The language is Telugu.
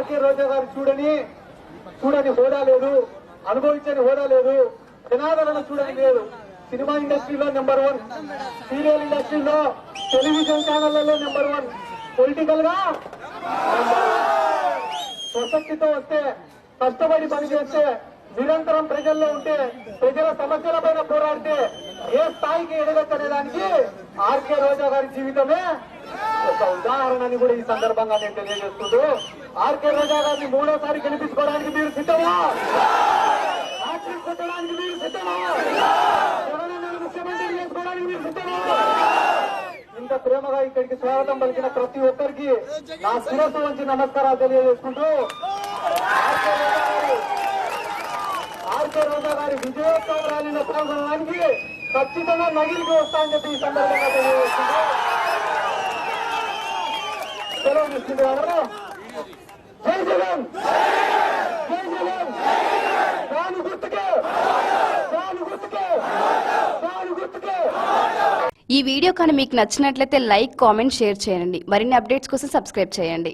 ఆర్కే రోజా గారు చూడని హోదా లేదు, అనుభవించని హోదా లేదు, జనాదరణ చూడని లేదు. సినిమా ఇండస్ట్రీలో నెంబర్ 1, సీరియల్ ఇండస్ట్రీలో, టెలివిజన్ ఛానళ్లలో నెంబర్ 1, పొలిటికల్ గా స్వశక్తితో వస్తే, కష్టపడి పనిచేస్తే, నిరంతరం ప్రజల్లో ఉంటే, ప్రజల సమస్యల పైన పోరాడితే ఏ స్థాయికి ఎదగచ్చనే దానికి ఆర్కే రోజా గారి జీవితమే ఒక ఉదాహరణని కూడా ఈ సందర్భంగా నేను తెలియజేస్తుంటూ, ఆర్కే రోజా గారిని 3వ సారి గెలిపించుకోవడానికి మీరు సిద్ధమా? హ్యాట్రిక్ కొట్టడానికి మీరు సిద్ధమా? జగనన్నను ముఖ్యమంత్రి చేసుకోవడానికి మీరు సిద్ధమా? ఇంత ప్రేమగా ఇక్కడికి స్వాగతం పలికిన ప్రతి ఒక్కరికి నా శిరస్సు వంచి నమస్కారాలు తెలియజేసుకుంటూ, ఆర్కే రోజా గారి విజయోత్సవ ర్యాలీలో పాల్గొనడానికి ఖచ్చితంగా నగిరికి వస్తామని చెప్పి ఈ సందర్భంగా తెలియజేస్తుంటూ సెలవు తీసుకుంటూ జై జగన్, జై జగన్, దాని గుర్తుకే, దాని గుర్తుకే, దాని గుర్తుకే. ఈ వీడియో కానీ మీకు నచ్చినట్లయితే లైక్, కామెంట్, షేర్ చేయండి. మరిన్ని అప్డేట్స్ కోసం సబ్స్క్రైబ్ చేయండి.